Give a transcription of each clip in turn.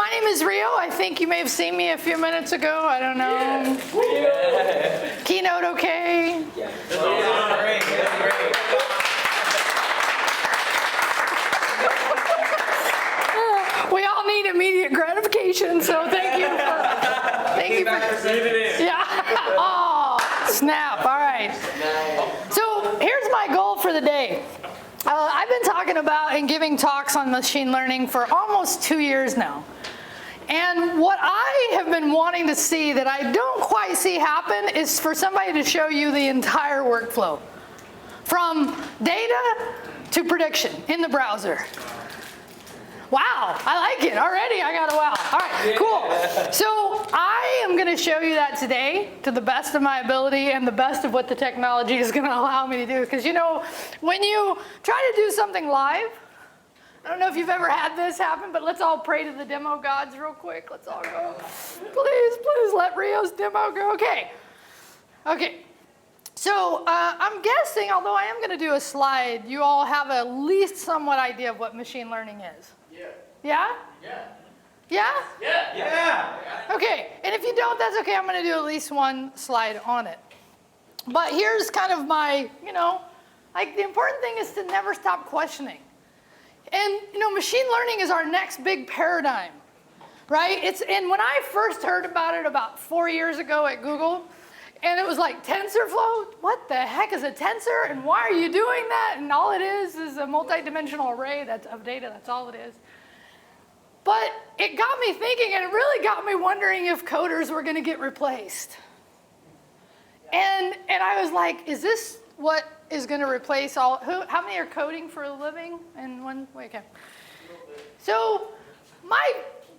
my name is Rio. I think you may have seen me a few minutes ago. I don't know. Yeah. Keynote okay? Yeah. Great. We all need immediate gratification, so thank you for yeah. Oh, snap. All right. So here's my goal for the day. I've been talking about and giving talks on machine learning for almost 2 years now. And what I have been wanting to see that I don't quite see happen is for somebody to show you the entire workflow. From data to prediction in the browser. Wow, I like it already. I got a wow. All right, cool. So I am going to show you that today to the best of my ability and the best of what the technology is going to allow me to do. Because you know, when you try to do something live, I don't know if you've ever had this happen, but let's all pray to the demo gods real quick. Let's all go. Please let Rio's demo go. Okay. So I'm guessing, although I am going to do a slide, you all have at least somewhat idea of what machine learning is. Yeah? Okay, and if you don't, that's okay. I'm going to do at least one slide on it. But here's kind of my, like the important thing is to never stop questioning. And, machine learning is our next big paradigm, right? And when I first heard about it about 4 years ago at Google, and it was like TensorFlow, what the heck is a tensor? And why are you doing that? And all it is a multi-dimensional array of data. That's all it is. But it got me thinking, and it really got me wondering if coders were going to get replaced. And I was like, is this what is going to replace all? How many are coding for a living? And okay. So my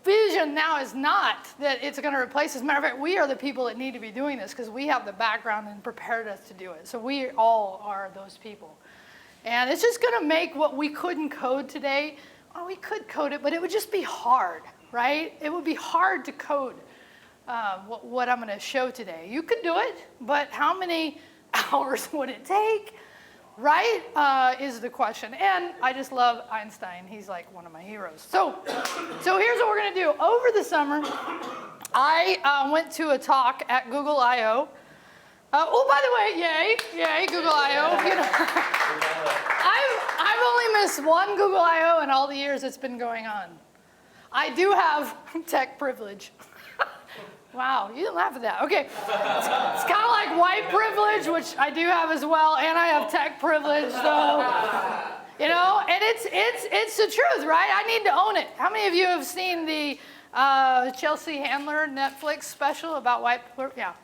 vision now is not that it's going to replace us. As a matter of fact, we are the people that need to be doing this because we have the background and prepared us to do it. So we all are those people. And it's just going to make what we couldn't code today, well, we could code it, but it would just be hard, right? It would be hard to code what I'm going to show today. You could do it, but how many hours would it take, right, is the question. And I just love Einstein. He's like one of my heroes. So here's what we're going to do. Over the summer, I went to a talk at Google I/O. Oh, by the way, yay, Google I/O. I've only missed one Google I/O in all the years it's been going on. I do have tech privilege. Wow, you didn't laugh at that. Okay, it's kind of like white privilege, which I do have as well, and I have tech privilege, so, and it's the truth, right? I need to own it. How many of you have seen the Chelsea Handler Netflix special about white privilege? Yeah,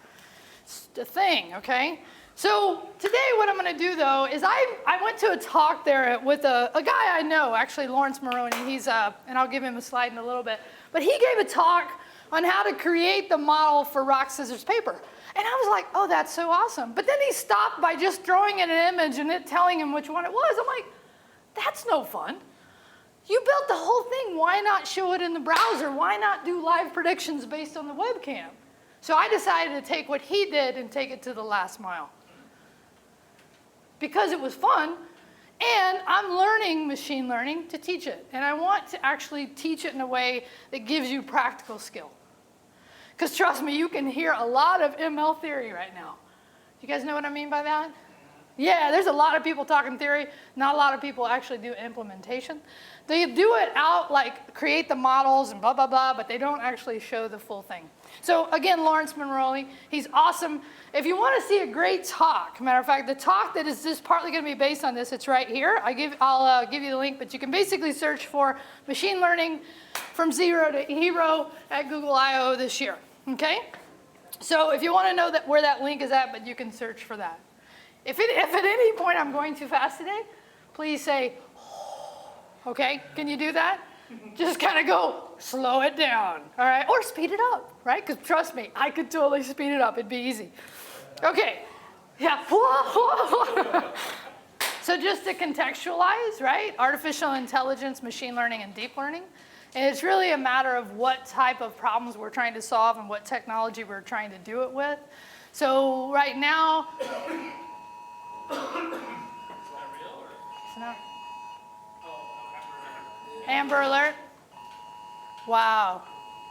it's a thing, okay? So today what I'm going to do, though, is I went to a talk there with a guy I know, actually, Lawrence Maroney. He's, and I'll give him a slide in a little bit, but he gave a talk on how to create the model for rock, scissors, paper. And I was like, oh, that's so awesome. But then he stopped by just throwing in an image and it telling him which one it was. I'm like, that's no fun. You built the whole thing. Why not show it in the browser? Why not do live predictions based on the webcam? So I decided to take what he did and take it to the last mile. Because it was fun, and I'm learning machine learning to teach it. And I want to actually teach it in a way that gives you practical skill. Because trust me, you can hear a lot of ML theory right now. You guys know what I mean by that? Yeah, there's a lot of people talking theory. Not a lot of people actually do implementation. They do it out, like create the models and blah, blah, blah, but they don't actually show the full thing. So again, Lawrence Maroney, he's awesome. If you want to see a great talk, matter of fact, the talk that is just partly going to be based on this, it's right here. I'll give you the link, but you can basically search for machine learning from zero to hero at Google I/O this year, okay? So if you want to know where that link is at, but you can search for that. If at any point I'm going too fast today, please say, oh, okay? Can you do that? Just kind of go, slow it down, all right? Or speed it up, right? Because trust me, I could totally speed it up. It'd be easy. Okay, yeah. So just to contextualize, right? Artificial intelligence, machine learning, and deep learning. And it's really a matter of what type of problems we're trying to solve and what technology we're trying to do it with. So right now, Amber alert. Wow.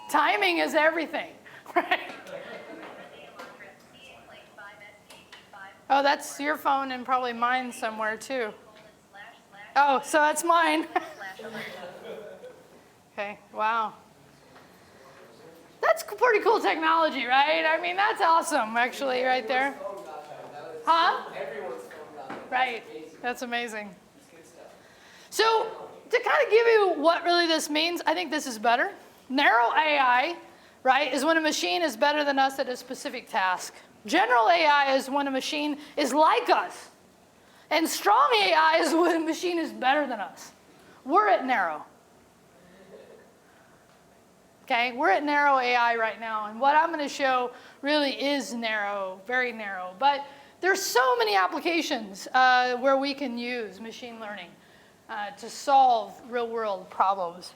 Timing is everything, right? Oh, that's your phone and probably mine somewhere too. Oh, so that's mine. Okay, wow. That's pretty cool technology, right? I mean, that's awesome, actually, right there. Huh? Right, that's amazing. So, to kind of give you what really this means, I think this is better. Narrow AI, right, is when a machine is better than us at a specific task. General AI is when a machine is like us. And strong AI is when a machine is better than us. We're at narrow. Okay, we're at narrow AI right now, and what I'm going to show really is narrow, very narrow. But there's so many applications where we can use machine learning to solve real-world problems.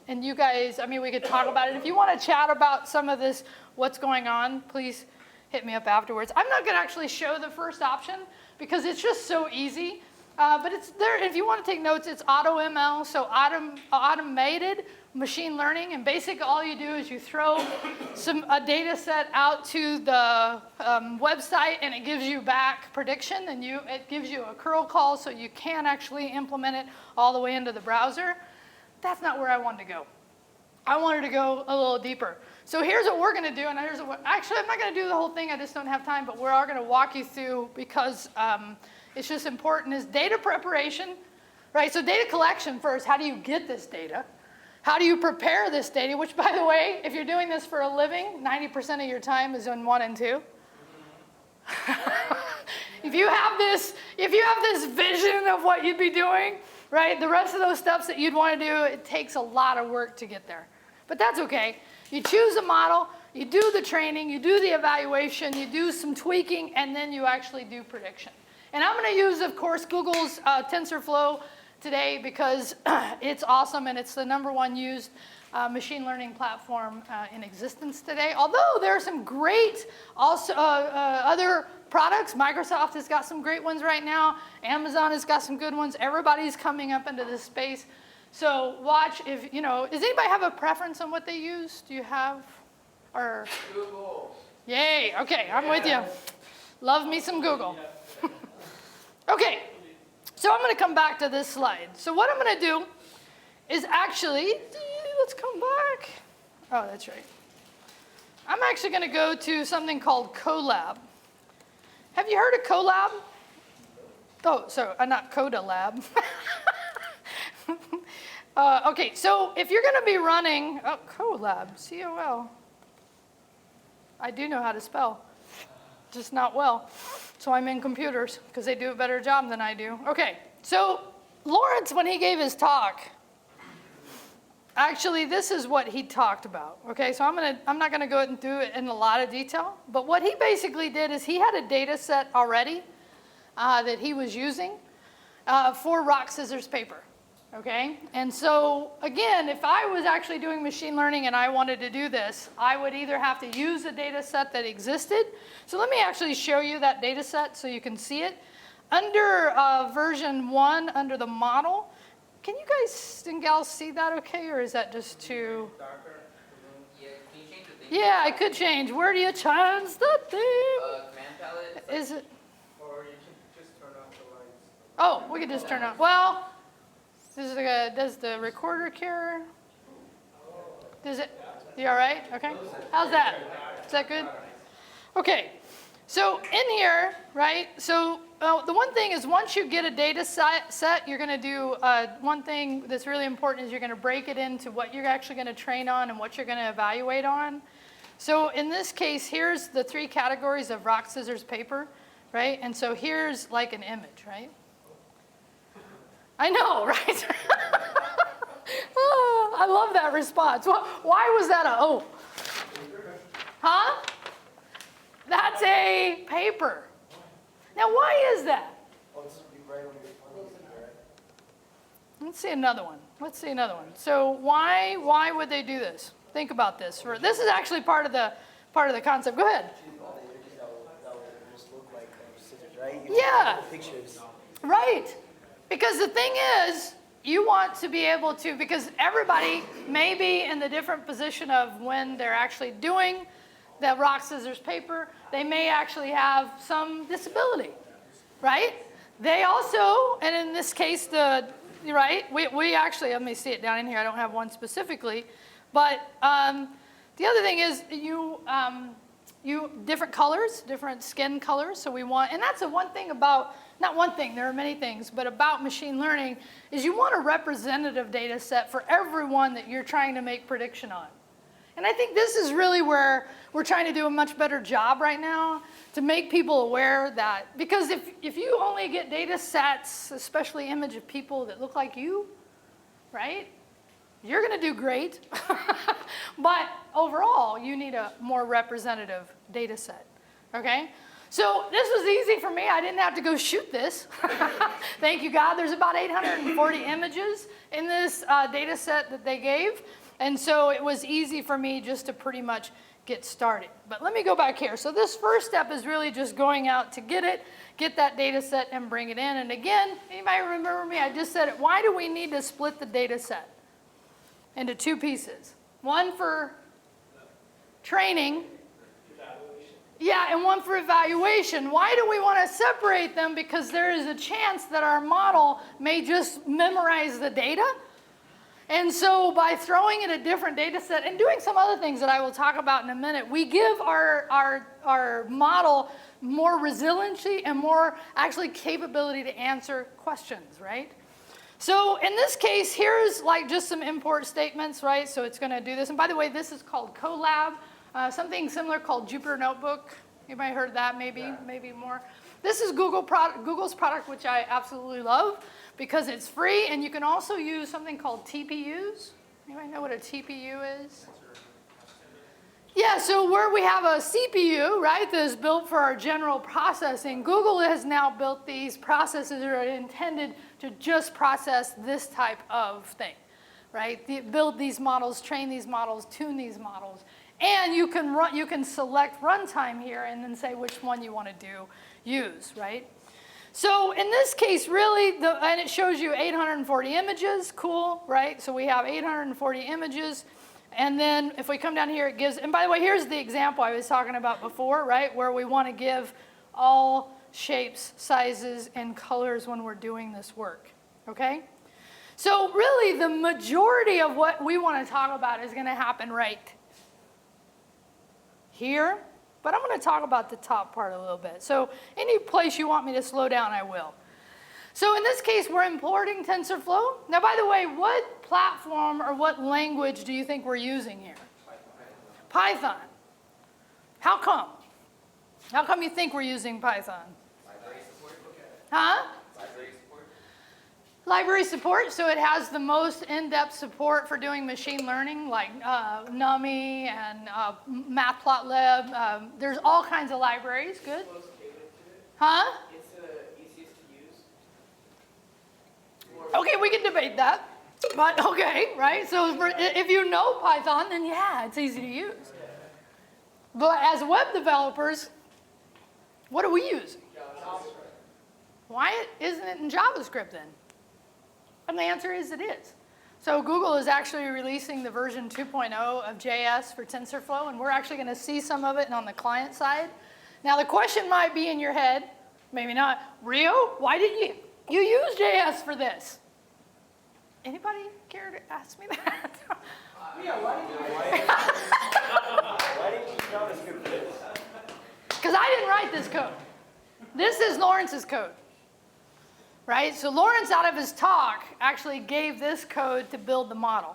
And you guys, I mean, we could talk about it. If you want to chat about some of this, what's going on, please hit me up afterwards. I'm not going to actually show the first option because it's just so easy. But it's there. If you want to take notes, it's AutoML, so automated machine learning. And basically all you do is you throw a data set out to the website, and it gives you back prediction, and it gives you a curl call so you can actually implement it all the way into the browser. That's not where I wanted to go. I wanted to go a little deeper. So here's what we're going to do, and actually I'm not going to do the whole thing, I just don't have time, but we are going to walk you through because it's just important, is data preparation, right? So data collection first, how do you get this data? How do you prepare this data? Which, by the way, if you're doing this for a living, 90% of your time is in 1 and 2. If you have this vision of what you'd be doing, right, the rest of those steps that you'd want to do, it takes a lot of work to get there. But that's okay. You choose a model, you do the training, you do the evaluation, you do some tweaking, and then you actually do prediction. And I'm going to use, of course, Google's TensorFlow today because it's awesome and it's the #1 used machine learning platform in existence today. Although there are some great also other products. Microsoft has got some great ones right now. Amazon has got some good ones. Everybody's coming up into this space. So watch if, does anybody have a preference on what they use? Do you have? Or Google. Yay, okay, I'm with you. Love me some Google. Okay, so I'm going to come back to this slide. So what I'm going to do is actually, let's come back. Oh, that's right. I'm actually going to go to something called Colab. Have you heard of Colab? Oh, so not Coda Lab. Okay, so if you're going to be running, Colab, C-O-L. I do know how to spell, just not well. So I'm in computers because they do a better job than I do. Okay, so Lawrence, when he gave his talk, actually this is what he talked about. Okay, so I'm not going to go into it in a lot of detail, but what he basically did is he had a data set already that he was using for rock, scissors, paper. Okay, and so again, if I was actually doing machine learning and I wanted to do this, I would either have to use a data set that existed. So let me actually show you that data set so you can see it. Under version 1, under the model, can you guys and gals see that okay, or is that just too? Darker. Yeah, can you change the thing? Yeah, I could change. Where do you change the thing? Command palette. Is it? Or you can just turn off the lights. Oh, we could just turn off. Well. Does the recorder care? Does it? You all right? Okay. How's that? Is that good? Okay. So in here, right? So the one thing is once you get a data set, you're going to do one thing that's really important is you're going to break it into what you're actually going to train on and what you're going to evaluate on. So in this case, here's the 3 categories of rock, scissors, paper, right? And so here's like an image, right? I know, right? Oh, I love that response. Why was that a oh? Huh? That's a paper. Now, why is that? Let's see another one. Let's see another one. So why would they do this? Think about this. This is actually part of the concept. Go ahead. Yeah. Right. Because the thing is, you want to be able to, because everybody may be in the different position of when they're actually doing the rock, scissors, paper, they may actually have some disability, right? They also, and in this case, we actually, let me see it down in here, I don't have one specifically, but the other thing is you different colors, different skin colors, so we want, and that's the one thing about, not one thing, there are many things, but about machine learning is you want a representative data set for everyone that you're trying to make prediction on. And I think this is really where we're trying to do a much better job right now to make people aware that, because if you only get data sets, especially image of people that look like you, right? You're gonna do great, but overall, you need a more representative data set, okay? So this was easy for me. I didn't have to go shoot this. Thank you, God. There's about 840 images in this data set that they gave. And so it was easy for me just to pretty much get started. But let me go back here. So this first step is really just going out to get that data set and bring it in. And again, anybody remember me? I just said it. Why do we need to split the data set into two pieces? One for training. Yeah, and one for evaluation. Why do we want to separate them? Because there is a chance that our model may just memorize the data. And so by throwing in a different data set and doing some other things that I will talk about in a minute, we give our model more resiliency and more actually capability to answer questions, right? So in this case, here's like just some import statements, right? So it's going to do this. And by the way, this is called Colab. Something similar called Jupyter Notebook. Anybody heard that? Maybe more. This is Google's product, which I absolutely love because it's free, and you can also use something called TPUs. Anybody know what a TPU is? Yeah, so where we have a CPU, right, that is built for our general processing, Google has now built these processes that are intended to just process this type of thing, right? Build these models, train these models, tune these models. And you can select runtime here and then say which one you want to use, right? So in this case, really, and it shows you 840 images, cool, right? So we have 840 images. And then if we come down here, it gives, and by the way, here's the example I was talking about before, right? Where we want to give all shapes, sizes, and colors when we're doing this work, okay? So really, the majority of what we want to talk about is going to happen right here, but I'm going to talk about the top part a little bit. So any place you want me to slow down, I will. So in this case, we're importing TensorFlow. Now, by the way, what platform or what language do you think we're using here? Python. How come? How come you think we're using Python? Library support. Huh? Library support. Library support, so it has the most in-depth support for doing machine learning, like NumMy and Matplotlib. There's all kinds of libraries. Good. Huh? It's easiest to use. Okay, we can debate that. But okay, right? So if you know Python, then yeah, it's easy to use. But as web developers, what are we using? Why isn't it in JavaScript then? And the answer is it is. So Google is actually releasing the version 2.0 of JS for TensorFlow, and we're actually going to see some of it on the client side. Now the question might be in your head, maybe not, Rio, why didn't you use JS for this? Anybody care to ask me that? Yeah, why didn't you use JavaScript for this? Because I didn't write this code. This is Lawrence's code. Right? So Lawrence, out of his talk, actually gave this code to build the model.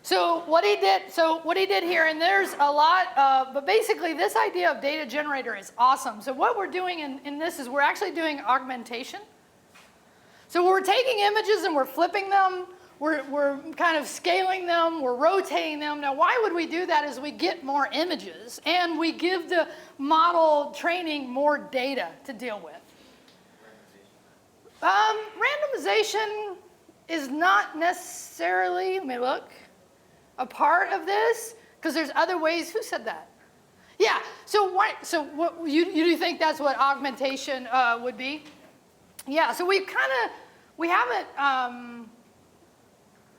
So what he did here, and there's a lot, but basically this idea of data generator is awesome. So what we're doing in this is we're actually doing augmentation. So we're taking images and we're flipping them, we're kind of scaling them, we're rotating them. Now why would we do that is we get more images and we give the model training more data to deal with. Randomization is not necessarily, let me look, a part of this, because there's other ways. Who said that? Yeah, so you think that's what augmentation would be? Yeah, so we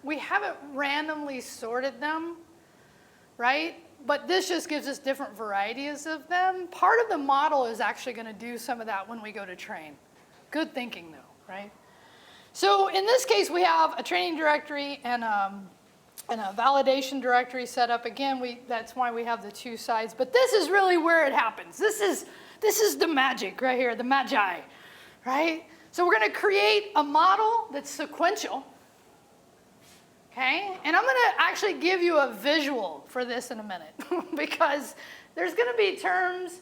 we haven't randomly sorted them, right? But this just gives us different varieties of them. Part of the model is actually going to do some of that when we go to train. Good thinking, though, right? So in this case, we have a training directory and a validation directory set up. Again, that's why we have the two sides. But this is really where it happens. This is the magic right here, the magi, right? So we're going to create a model that's sequential. Okay, and I'm going to actually give you a visual for this in a minute because there's going to be terms,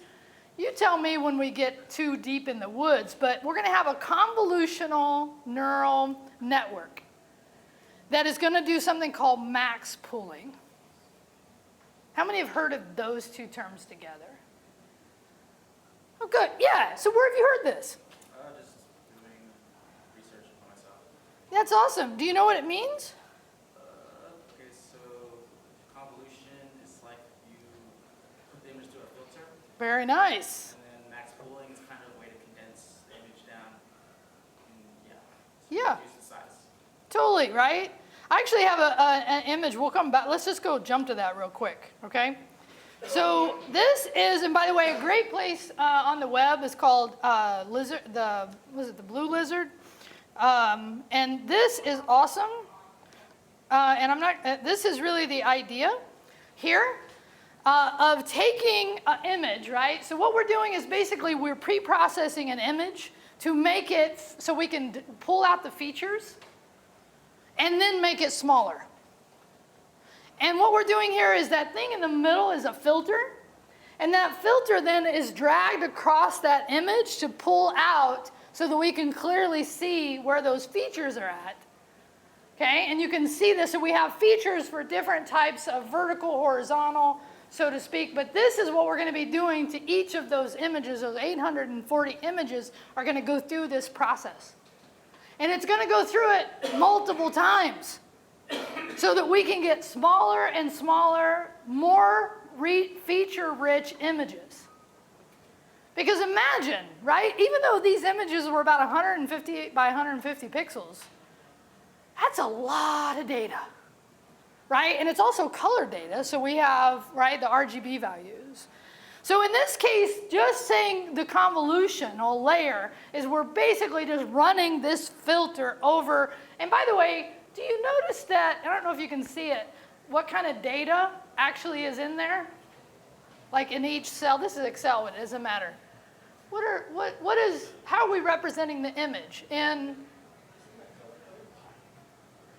you tell me when we get too deep in the woods, but we're going to have a convolutional neural network that is going to do something called max pooling. How many have heard of those two terms together? Oh, good, yeah, so where have you heard this? Just doing research for myself. That's awesome. Do you know what it means? Okay, so convolution is like you put the image through a filter, Very nice. and then max pooling is kind of a way to condense the image down. And Yeah. reduce the size. Totally, right? I actually have an image. We'll come back. Let's just go jump to that real quick, okay? So this is, and by the way, a great place on the web is called was it the Blue Lizard? And this is awesome. And this is really the idea here of taking an image, right? So what we're doing is basically we're pre-processing an image to make it so we can pull out the features and then make it smaller. And what we're doing here is that thing in the middle is a filter, and that filter then is dragged across that image to pull out so that we can clearly see where those features are at. Okay, and you can see this, so we have features for different types of vertical, horizontal, so to speak, but this is what we're going to be doing to each of those images. Those 840 images are going to go through this process. And it's going to go through it multiple times so that we can get smaller and smaller, more feature-rich images. Because imagine, right, even though these images were about 150 by 150 pixels, that's a lot of data, right? And it's also color data, so we have, right, the RGB values. So in this case, just saying the convolutional layer is we're basically just running this filter over. And by the way, do you notice that, I don't know if you can see it, what kind of data actually is in there? Like in each cell, this is Excel, but it doesn't matter. How are we representing the image? In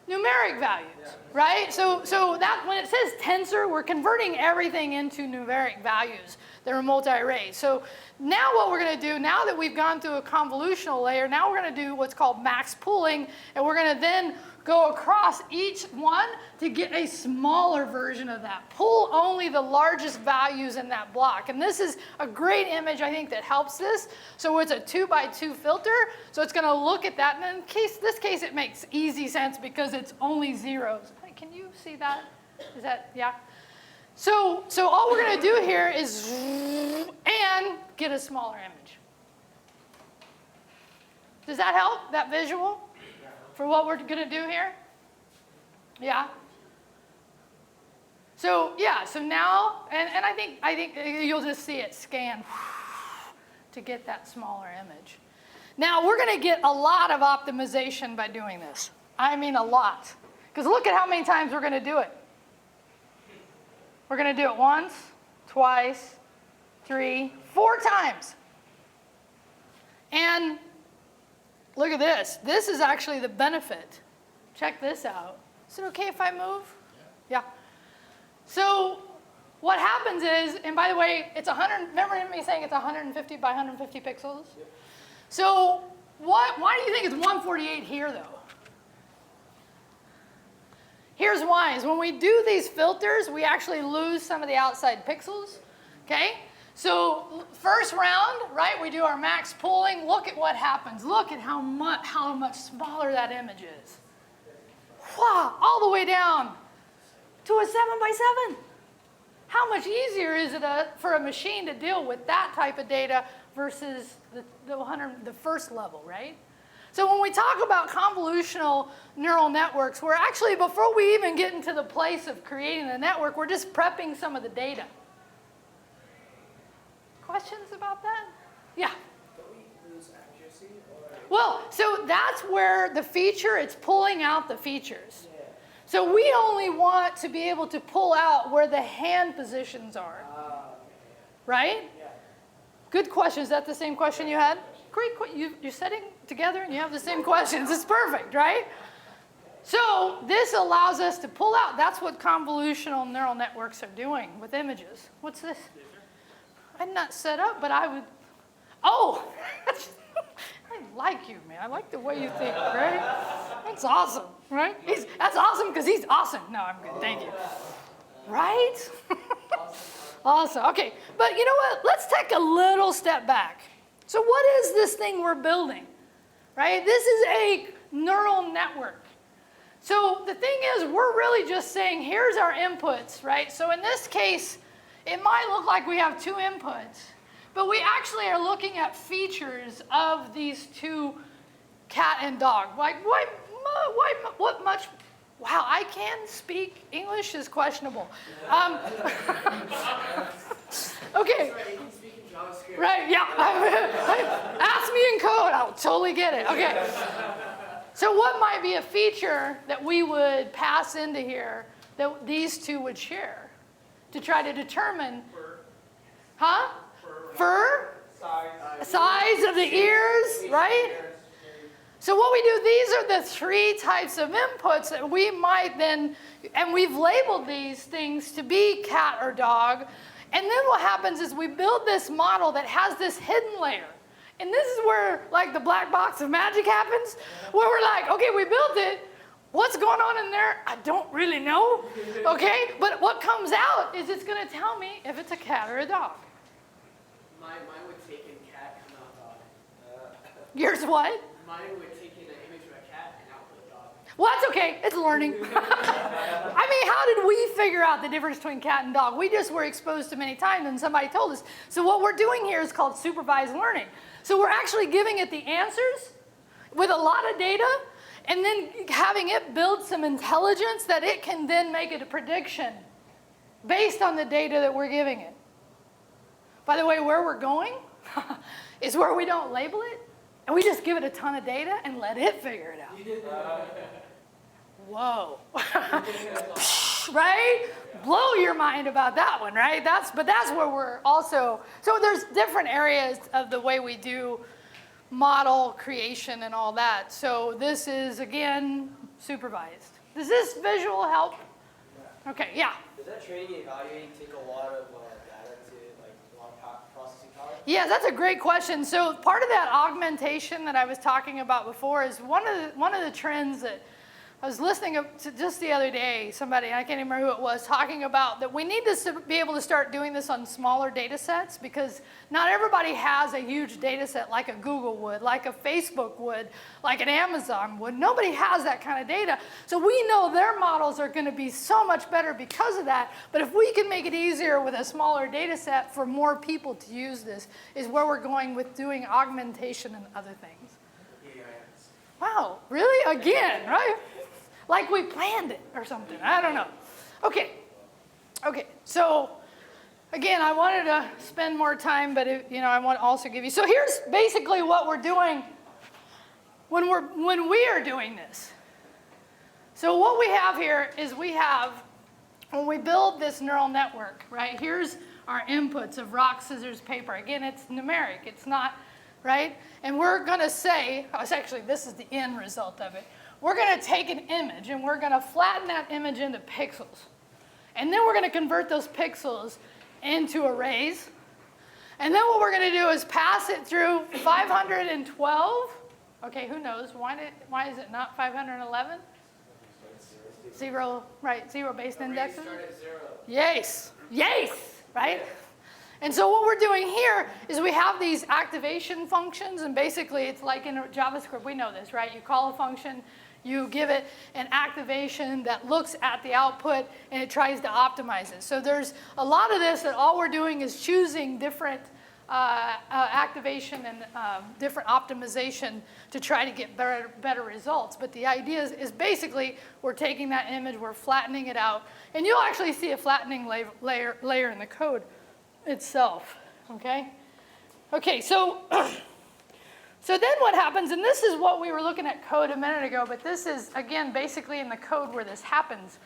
numeric values, right? So that when it says tensor, we're converting everything into numeric values that are multi-array. So now what we're going to do, now that we've gone through a convolutional layer, now we're going to do what's called max pooling, and we're going to then go across each one to get a smaller version of that. Pull only the largest values in that block. And this is a great image, I think, that helps this. So it's a 2x2 filter, so it's going to look at that. And in this case, it makes easy sense because it's only zeros. Can you see that? Is that, yeah? So all we're going to do here is and get a smaller image. Does that help, that visual, for what we're going to do here? Yeah? So yeah, so now, and I think you'll just see it scan to get that smaller image. Now we're going to get a lot of optimization by doing this. I mean a lot. Because look at how many times we're going to do it. We're going to do it once, twice, 3, 4 times. And look at this. This is actually the benefit. Check this out. Is it okay if I move? Yeah. So what happens is, and by the way, it's 100, remember me saying it's 150 by 150 pixels? Yep. So why do you think it's 148 here, though? Here's why, is when we do these filters, we actually lose some of the outside pixels, okay? So first round, right, we do our max pooling. Look at what happens. Look at how much smaller that image is. Wow, all the way down to a 7x7. How much easier is it for a machine to deal with that type of data versus the first level, right? So when we talk about convolutional neural networks, we're actually, before we even get into the place of creating the network, we're just prepping some of the data. Questions about that? Yeah. Don't we lose accuracy? Well, so that's where the feature, it's pulling out the features. Yeah. So we only want to be able to pull out where the hand positions are, right? Yeah. Good question. Is that the same question you had? Great. You're sitting together and you have the same questions. It's perfect, right? So this allows us to pull out. That's what convolutional neural networks are doing with images. What's this? I'm not set up, but I would. Oh, I like you, man. I like the way you think, right? That's awesome, right? That's awesome because he's awesome. No, I'm good. Thank you. Right? Awesome. Okay, but you know what? Let's take a little step back. So what is this thing we're building, right? This is a neural network. So the thing is, we're really just saying, here's our inputs, right? So in this case, it might look like we have two inputs, but we actually are looking at features of these two, cat and dog. Like, what much? Wow, I can speak English is questionable. Okay. Right, yeah. Ask me in code, I'll totally get it. Okay. So what might be a feature that we would pass into here that these two would share to try to determine? Huh? Fur? Size of the ears, right? So what we do, these are the three types of inputs that we might then, and we've labeled these things to be cat or dog. And then what happens is we build this model that has this hidden layer. And this is where like the black box of magic happens, where we're like, okay, we built it. What's going on in there? I don't really know, okay? But what comes out is it's gonna tell me if it's a cat or a dog. Mine would take in cat and not dog. Yours what? Mine would take in an image of a cat and output a dog. Well, that's okay. It's learning. I mean, how did we figure out the difference between cat and dog? We just were exposed to many times and somebody told us. So what we're doing here is called supervised learning. So we're actually giving it the answers with a lot of data and then having it build some intelligence that it can then make a prediction based on the data that we're giving it. By the way, where we're going is where we don't label it and we just give it a ton of data and let it figure it out. Whoa. Right? Blow your mind about that one, right? But that's where we're also, so there's different areas of the way we do model creation and all that. So this is, again, supervised. Does this visual help? Okay, yeah. Does that training and evaluating take a lot of data to, like, a lot of processing power? Yeah, that's a great question. So part of that augmentation that I was talking about before is one of the trends that I was listening to just the other day, somebody, I can't even remember who it was, talking about that we need to be able to start doing this on smaller data sets because not everybody has a huge data set like a Google would, like a Facebook would, like an Amazon would. Nobody has that kind of data. So we know their models are going to be so much better because of that. But if we can make it easier with a smaller data set for more people to use this is where we're going with doing augmentation and other things. Wow, really? Again, right? Like we planned it or something. I don't know. Okay. So again, I wanted to spend more time, but I want to also give you. So here's basically what we're doing when we are doing this. So what we have here is when we build this neural network, right? Here's our inputs of rock, scissors, paper. Again, it's numeric. It's not, right? And we're going to say, this is the end result of it. We're going to take an image and we're going to flatten that image into pixels. And then we're going to convert those pixels into arrays. And then what we're going to do is pass it through 512. Okay, who knows? Why is it not 511? Zero, right, zero-based indexes? Start at 0. Yes, right? And so what we're doing here is we have these activation functions, and basically it's like in JavaScript, we know this, right? You call a function, you give it an activation that looks at the output, and it tries to optimize it. So there's a lot of this that all we're doing is choosing different activation and different optimization to try to get better results. But the idea is basically we're taking that image, we're flattening it out, and you'll actually see a flattening layer in the code itself, okay? Okay, so, so then what happens, and this is what we were looking at code a minute ago, but this is, again, basically in the code where this happens.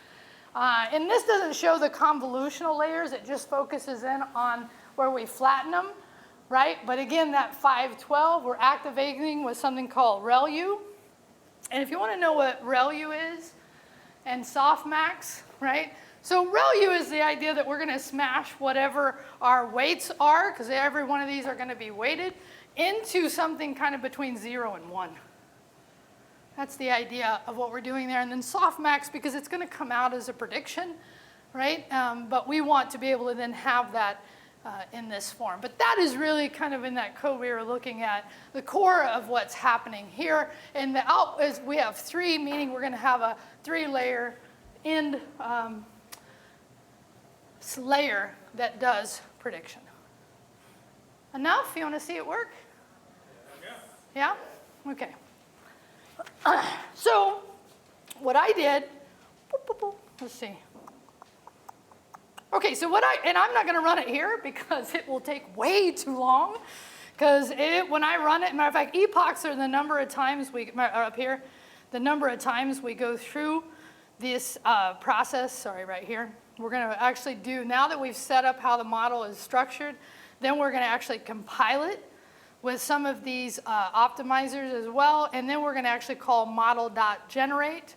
And this doesn't show the convolutional layers, it just focuses in on where we flatten them, right? But again, that 512, we're activating with something called ReLU. And if you want to know what ReLU is, and softmax, right? So ReLU is the idea that we're going to smash whatever our weights are, because every one of these are going to be weighted, into something kind of between 0 and 1. That's the idea of what we're doing there. And then softmax, because it's going to come out as a prediction, right? But we want to be able to then have that in this form. But that is really kind of in that code we were looking at, the core of what's happening here. And the out is we have 3, meaning we're going to have a 3-layer end layer that does prediction. Enough? You want to see it work? Yeah? Okay. So what I did, let's see. Okay, so and I'm not going to run it here because it will take way too long. Because when I run it, matter of fact, epochs are the number of times up here, the number of times we go through this process, sorry, right here. We're going to actually do, now that we've set up how the model is structured, then we're going to actually compile it with some of these optimizers as well, and then we're going to actually call model.generate,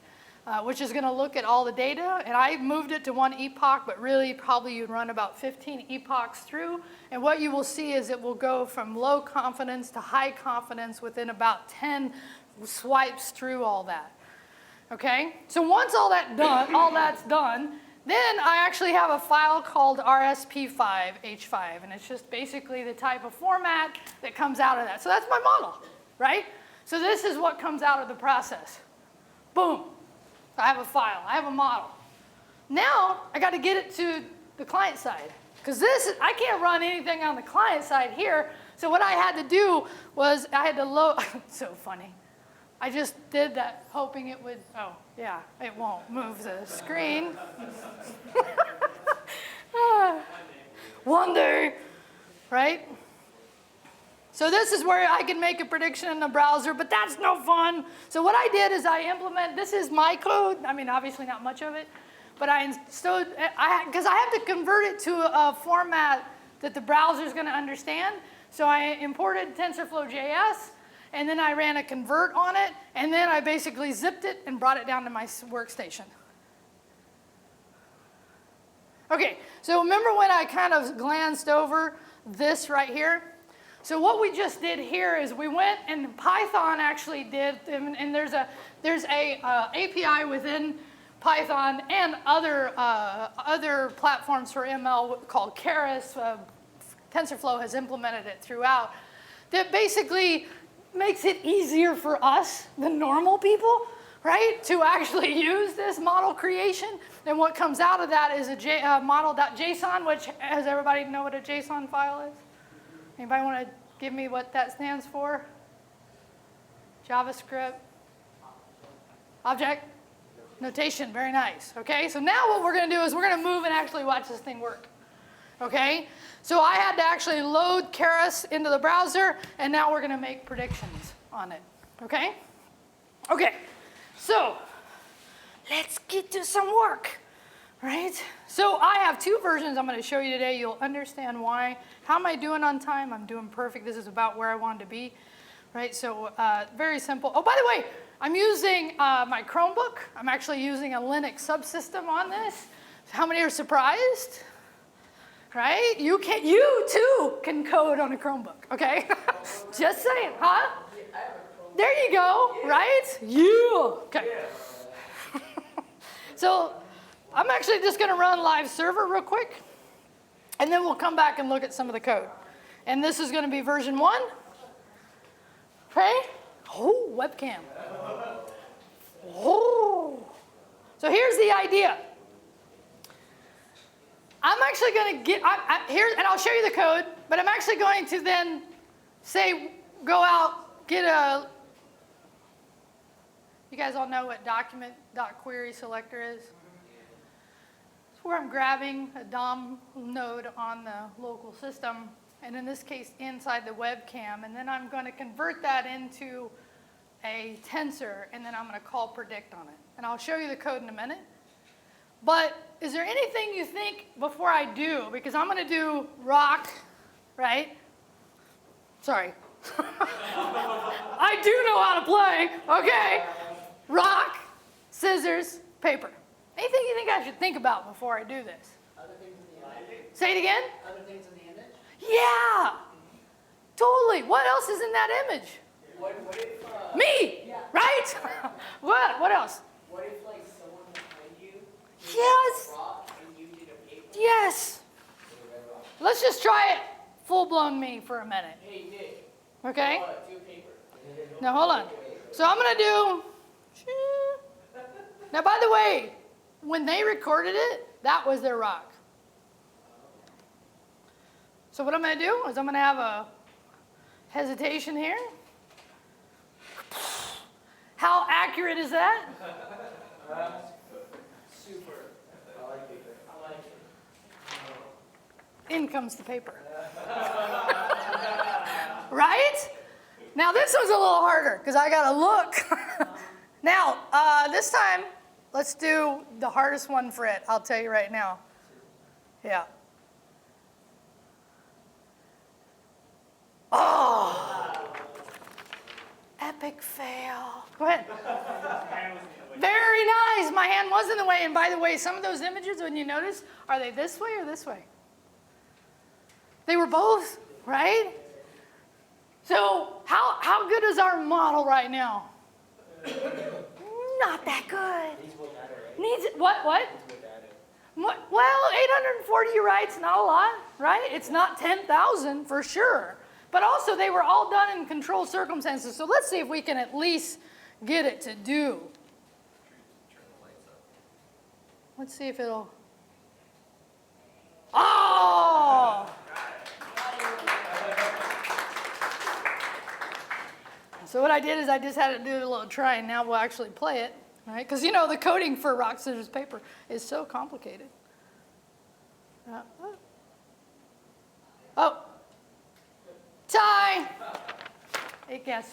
which is going to look at all the data. And I moved it to 1 epoch, but really probably you'd run about 15 epochs through. And what you will see is it will go from low confidence to high confidence within about 10 swipes through all that. Okay? So once all that's done, then I actually have a file called RSP5H5, and it's just basically the type of format that comes out of that. So that's my model, right? So this is what comes out of the process. Boom. I have a file. I have a model. Now I got to get it to the client side, because I can't run anything on the client side here. So what I had to do was I had to load. So funny. I just did that hoping it would, oh, yeah, it won't move the screen. One day, right? So this is where I can make a prediction in the browser, but that's no fun. So what I did is this is my code. I mean, obviously not much of it, but because I have to convert it to a format that the browser is going to understand. So I imported TensorFlow.js, and then I ran a convert on it, and then I basically zipped it and brought it down to my workstation. Okay, so remember when I kind of glanced over this right here? So what we just did here is we went, and Python actually did, and there's a API within Python and other platforms for ML called Keras. TensorFlow has implemented it throughout. That basically makes it easier for us, the normal people, right, to actually use this model creation. And what comes out of that is a model.json, which, does everybody know what a JSON file is? Anybody want to give me what that stands for? JavaScript? Object? Notation, very nice. Okay, so now what we're going to do is we're going to move and actually watch this thing work. Okay, so I had to actually load Keras into the browser, and now we're going to make predictions on it. Okay? Okay, so let's get to some work, right? So I have 2 versions I'm going to show you today. You'll understand why. How am I doing on time? I'm doing perfect. This is about where I wanted to be, right? So very simple. Oh, by the way, I'm using my Chromebook. I'm actually using a Linux subsystem on this. How many are surprised? Right? You too can code on a Chromebook, okay? Just saying, huh? There you go, right? Yeah. Okay. So I'm actually just going to run live server real quick, and then we'll come back and look at some of the code. And this is going to be version 1. Okay? Oh, webcam. Oh. So here's the idea. I'm actually going to here, and I'll show you the code. But I'm actually going to then say, go out, get a, you guys all know what document.query selector is? It's where I'm grabbing a DOM node on the local system, and in this case, inside the webcam, and then I'm going to convert that into a tensor, and then I'm going to call predict on it. And I'll show you the code in a minute. But is there anything you think before I do? Because I'm going to do rock, right? Sorry. I do know how to play. Okay. Rock, scissors, paper. Anything you think I should think about before I do this? Other things in the image? Say it again? Other things in the image? Yeah. Totally. What else is in that image? What if, Me. Yeah. Right? What else? What if, like, someone behind you did Yes. a rock and you did a paper? Yes. Let's just try it full-blown me for a minute. Hey, Nick. Okay? Do a paper. Now, hold on. So I'm going to do... Now, by the way, when they recorded it, that was their rock. So what I'm going to do is I'm going to have a hesitation here. How accurate is that? Super. I like paper. I like it. In comes the paper. Right? Now this one's a little harder because I got to look. Now, this time, let's do the hardest one for it. I'll tell you right now. Yeah. Oh. Epic fail. Go ahead. Very nice. My hand was in the way. And by the way, some of those images, when you notice, are they this way or this way? They were both, right? So how good is our model right now? Not that good. Needs more data, right? Needs what? Needs more data. Well, 840, you're right, it's not a lot, right? It's not 10,000 for sure. But also they were all done in controlled circumstances. So let's see if we can at least get it to do. Let's see if it'll. Oh! So what I did is I just had to do a little try, and now we'll actually play it, right? Because you know the coding for rock, scissors, paper is so complicated. Oh, tie. I guess,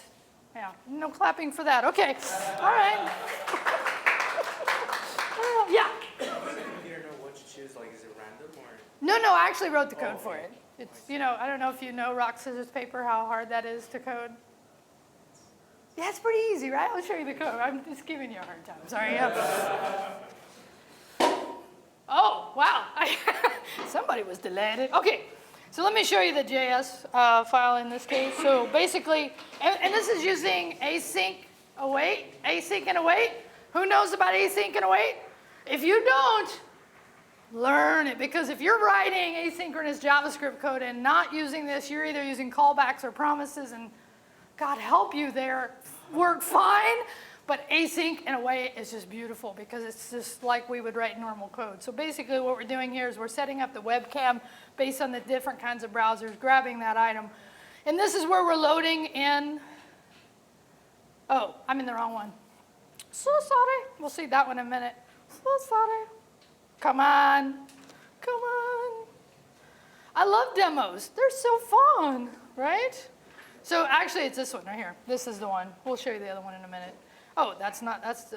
yeah, no clapping for that. Okay, all right. Yeah. You don't know what to choose, like, is it random or? No, I actually wrote the code for it. It's, you know, I don't know if you know rock, scissors, paper, how hard that is to code. Yeah, it's pretty easy, right? I'll show you the code. I'm just giving you a hard time. Sorry. Yeah. Oh, wow. Somebody was delighted. Okay, so let me show you the JS file in this case. So basically, and this is using async and await. Who knows about async and await? If you don't, learn it. Because if you're writing asynchronous JavaScript code and not using this, you're either using callbacks or promises, and God help you there, work fine, but async and await is just beautiful because it's just like we would write normal code. So basically what we're doing here is we're setting up the webcam based on the different kinds of browsers, grabbing that item. And this is where we're loading in, oh, I'm in the wrong one. So sorry. We'll see that one in a minute. So sorry. Come on. Come on. I love demos. They're so fun, right? So actually, it's this one right here. This is the one. We'll show you the other one in a minute. Oh, that's not, this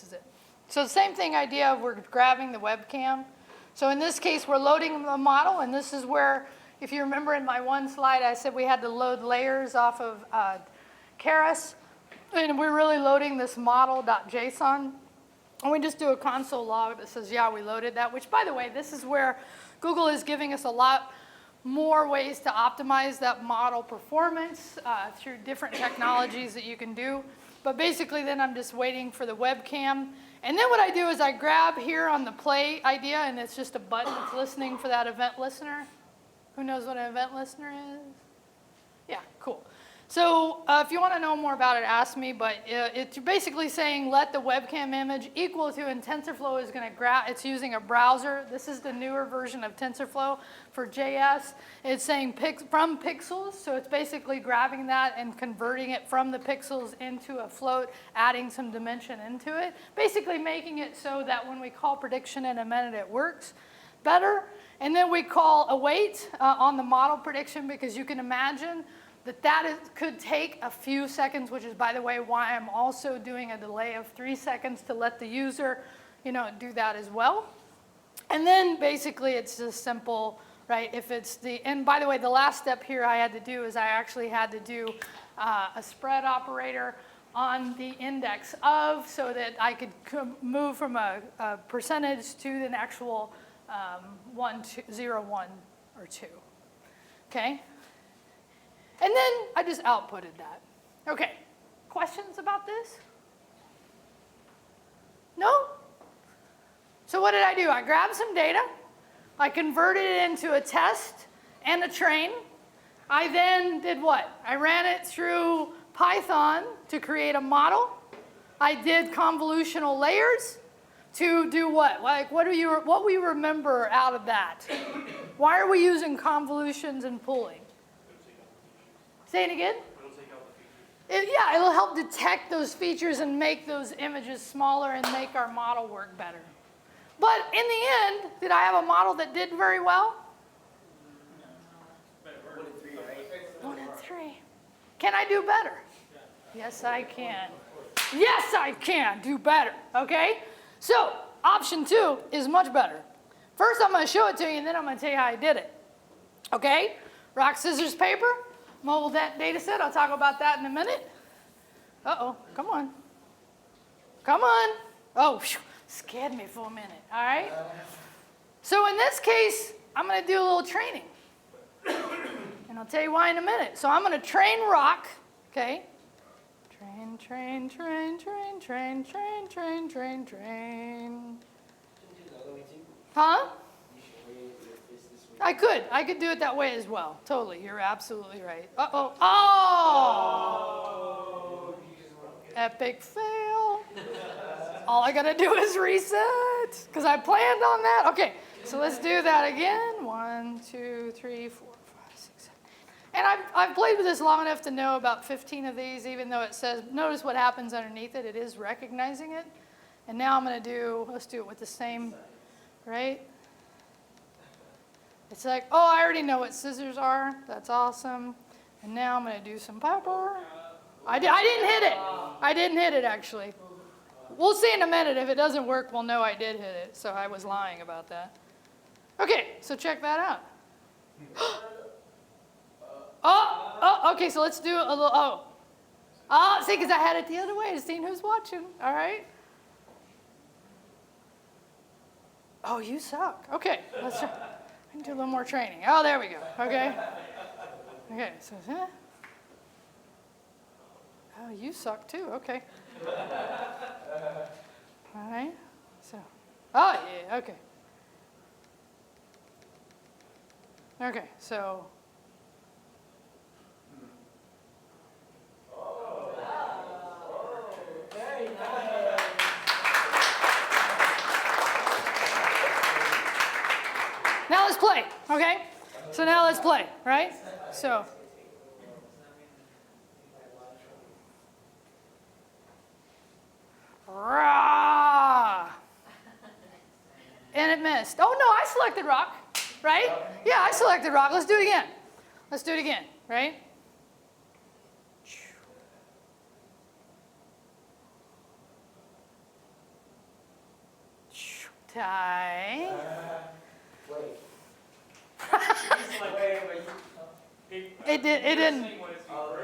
is it. So the same thing idea of we're grabbing the webcam. So in this case, we're loading the model, and this is where, if you remember in my one slide, I said we had to load layers off of Keras, and we're really loading this model.json. And we just do a console log that says, yeah, we loaded that, which, by the way, this is where Google is giving us a lot more ways to optimize that model performance through different technologies that you can do. But basically, then I'm just waiting for the webcam. And then what I do is I grab here on the play idea, and it's just a button that's listening for that event listener. Who knows what an event listener is? Yeah, cool. So if you want to know more about it, ask me, but it's basically saying let the webcam image equal to, and TensorFlow is going to grab, it's using a browser. This is the newer version of TensorFlow for JS. It's saying from pixels, so it's basically grabbing that and converting it from the pixels into a float, adding some dimension into it, basically making it so that when we call prediction in a minute, it works better. And then we call await on the model prediction, because you can imagine that could take a few seconds, which is, by the way, why I'm also doing a delay of 3 seconds to let the user, do that as well. And then basically it's just simple, right? If it's and by the way, the last step here I had to do is I actually had to do a spread operator on the index of, so that I could move from a percentage to an actual 0, 1, or 2, okay? And then I just outputted that. Okay, questions about this? No? So what did I do? I grabbed some data, I converted it into a test and a train. I then did what? I ran it through Python to create a model. I did convolutional layers to do what? Like what we remember out of that? Why are we using convolutions and pooling? Say it again? It'll take out the features. Yeah, it'll help detect those features and make those images smaller and make our model work better. But in the end, did I have a model that did very well? 1 and 3, right? 1 and 3. Can I do better? Yes, I can. Yes, I can do better, okay? So option 2 is much better. First, I'm going to show it to you, and then I'm going to tell you how I did it. Okay? Rock, scissors, paper. Mobile data set. I'll talk about that in a minute. Uh-oh. Come on. Come on. Oh, scared me for a minute. All right? So in this case, I'm going to do a little training. And I'll tell you why in a minute. So I'm going to train Rock. Okay? Train, train, train, train, train, train, train, train, train. Huh? I could do it that way as well. Totally, you're absolutely right. Uh-oh. Oh! Epic fail. All I gotta do is reset, because I planned on that. Okay, so let's do that again. 1, 2, 3, 4, 5, 6, 7. And I've played with this long enough to know about 15 of these, even though it says, notice what happens underneath it. It is recognizing it. And now I'm gonna let's do it with the same, right? It's like, oh, I already know what scissors are. That's awesome. And now I'm going to do some pepper. I didn't hit it. I didn't hit it, actually. We'll see in a minute. If it doesn't work, we'll know I did hit it. So I was lying about that. Okay, so check that out. Okay, so let's do a little, see, because I had it the other way to see who's watching. All right. Oh, you suck. Okay, let's try. I can do a little more training. Oh, there we go. Okay. Okay, so, oh, you suck too. Okay. All right. So, oh, yeah, okay. Okay, so. Now let's play, okay? So now let's play, right? So. Rah! And it missed. Oh, no, I selected rock, right? Yeah, I selected rock. Let's do it again. Let's do it again, right? Tie. It didn't.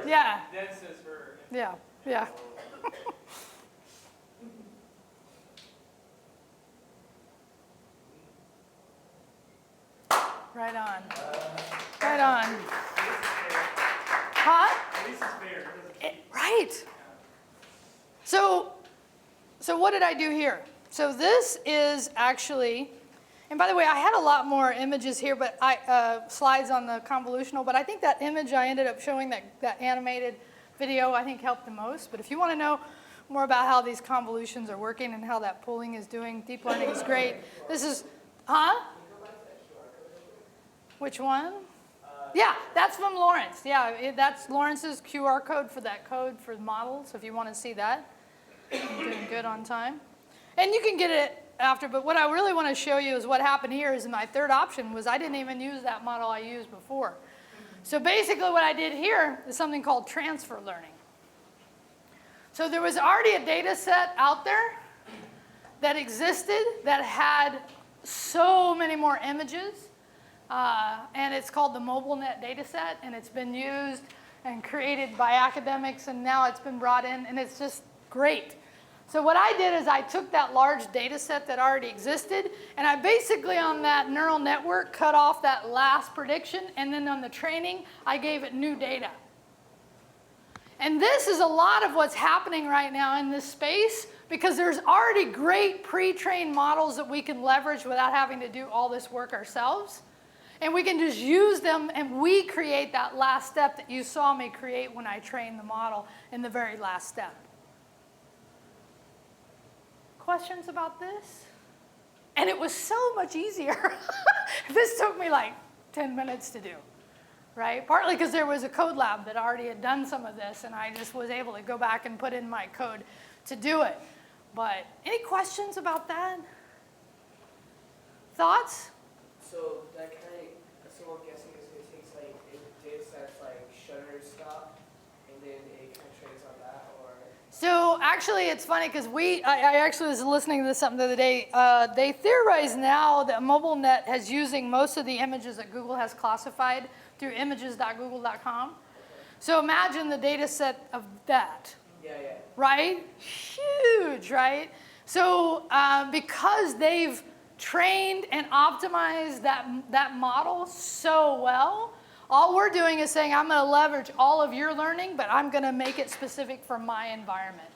Yeah. Yeah. Yeah. Right on. Right on. Huh? At least it's fair. Right. So what did I do here? So this is actually, And by the way, I had a lot more images here, but slides on the convolutional, but I think that image I ended up showing, that animated video, I think helped the most. But if you want to know more about how these convolutions are working and how that pooling is doing, deep learning is great. This is, Which one? Yeah, that's from Lawrence. Yeah, that's Lawrence's QR code for that code for the model. So if you want to see that, I'm doing good on time. And you can get it after, but what I really want to show you is what happened here is my third option was I didn't even use that model I used before. So basically what I did here is something called transfer learning. So there was already a data set out there that existed that had so many more images. And it's called the MobileNet data set, and it's been used and created by academics, and now it's been brought in, and it's just great. So what I did is I took that large data set that already existed, and I basically on that neural network cut off that last prediction, and then on the training, I gave it new data. And this is a lot of what's happening right now in this space, because there's already great pre-trained models that we can leverage without having to do all this work ourselves. And we can just use them, and we create that last step that you saw me create when I trained the model in the very last step. Questions about this? And it was so much easier. This took me like 10 minutes to do, right? Partly because there was a code lab that already had done some of this, and I just was able to go back and put in my code to do it. But any questions about that? Thoughts? So that kind of, so I'm guessing it takes like data sets like Shutterstock, and then it kind of trains on that, or? So actually, it's funny because I actually was listening to something the other day. They theorize now that MobileNet is using most of the images that Google has classified through images.google.com. So imagine the data set of that. Yeah. Right? Huge, right? So because they've trained and optimized that model so well, all we're doing is saying, I'm going to leverage all of your learning, but I'm going to make it specific for my environment.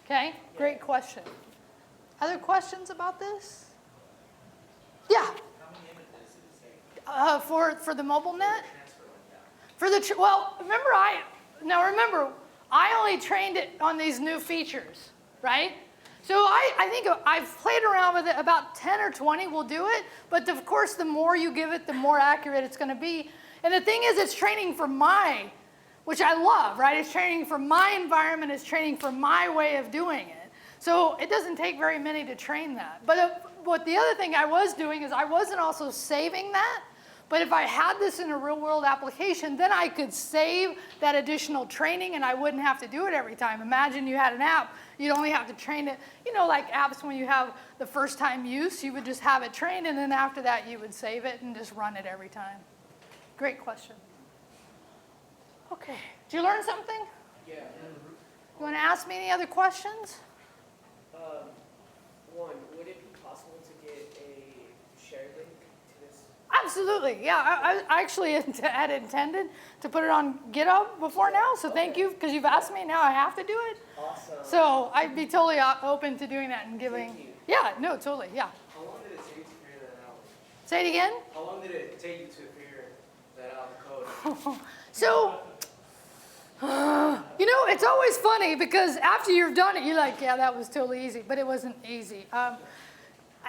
Okay? Great question. Other questions about this? Yeah. How many images did it say? For the MobileNet? Transfer one, yeah. Remember, I only trained it on these new features, right? So I think I've played around with it, about 10 or 20 will do it, but of course the more you give it, the more accurate it's going to be. And the thing is, it's training for which I love, right? It's training for my environment, it's training for my way of doing it. So it doesn't take very many to train that. But what the other thing I was doing is I wasn't also saving that. But if I had this in a real world application, then I could save that additional training and I wouldn't have to do it every time. Imagine you had an app, you'd only have to train it. You know, like apps when you have the first time use, you would just have it trained, and then after that you would save it and just run it every time. Great question. Okay, did you learn something? Yeah. You want to ask me any other questions? One, would it be possible to get a shared link to this? Absolutely, yeah. I actually had intended to put it on GitHub before now, so thank you, because you've asked me, now I have to do it. Awesome. So I'd be totally open to doing that and giving. Thank you. Yeah, no, totally, yeah. How long did it take you to figure that out? Say it again. How long did it take you to figure that out, the code? So, you know, it's always funny because after you've done it, you're like, yeah, that was totally easy, but it wasn't easy.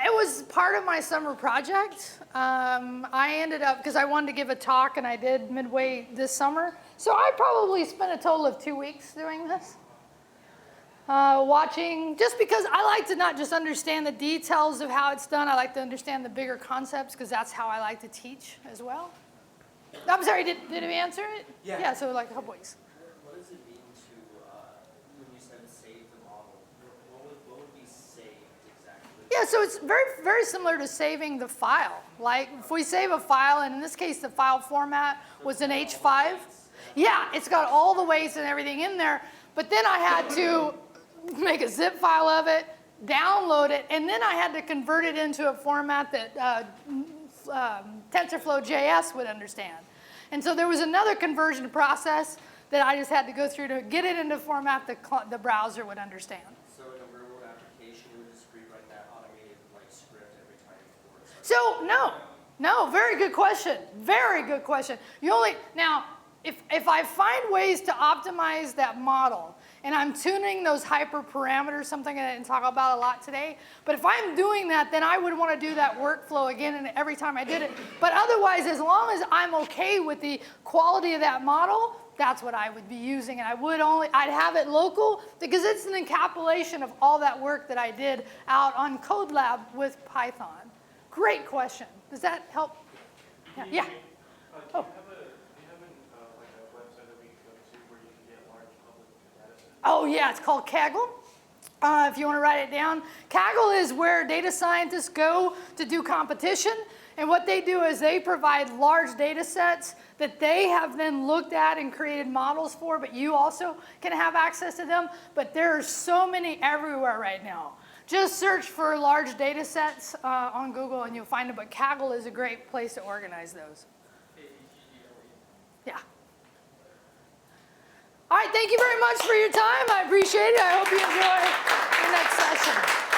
It was part of my summer project. I ended up, because I wanted to give a talk, and I did midway this summer. So I probably spent a total of 2 weeks doing this. Watching, just because I like to not just understand the details of how it's done, I like to understand the bigger concepts, because that's how I like to teach as well. I'm sorry, did we answer it? Yeah. Yeah, so like a couple weeks. What does it mean to, when you said save the model, what would be saved exactly? Yeah, so it's very, very similar to saving the file. Like if we save a file, and in this case the file format was an H5. Yeah, it's got all the weights and everything in there, but then I had to make a zip file of it, download it, and then I had to convert it into a format that TensorFlow.js would understand. And so there was another conversion process that I just had to go through to get it into a format that the browser would understand. So in a real world application, you would just rewrite that automated like script every time for So no, very good question. Very good question. You only, now, if I find ways to optimize that model, and I'm tuning those hyperparameters, something I didn't talk about a lot today, but if I'm doing that, then I would want to do that workflow again and every time I did it. But otherwise, as long as I'm okay with the quality of that model, that's what I would be using. And I'd have it local because it's an encapsulation of all that work that I did out on Code Lab with Python. Great question. Does that help? Yeah. Do you have Oh. like a website that we can go to where you can get large public data sets? Oh yeah, it's called Kaggle. If you want to write it down, Kaggle is where data scientists go to do competition. And what they do is they provide large data sets that they have then looked at and created models for, but you also can have access to them. But there are so many everywhere right now. Just search for large data sets on Google and you'll find them. But Kaggle is a great place to organize those. Yeah. All right, thank you very much for your time. I appreciate it. I hope you enjoy the next session.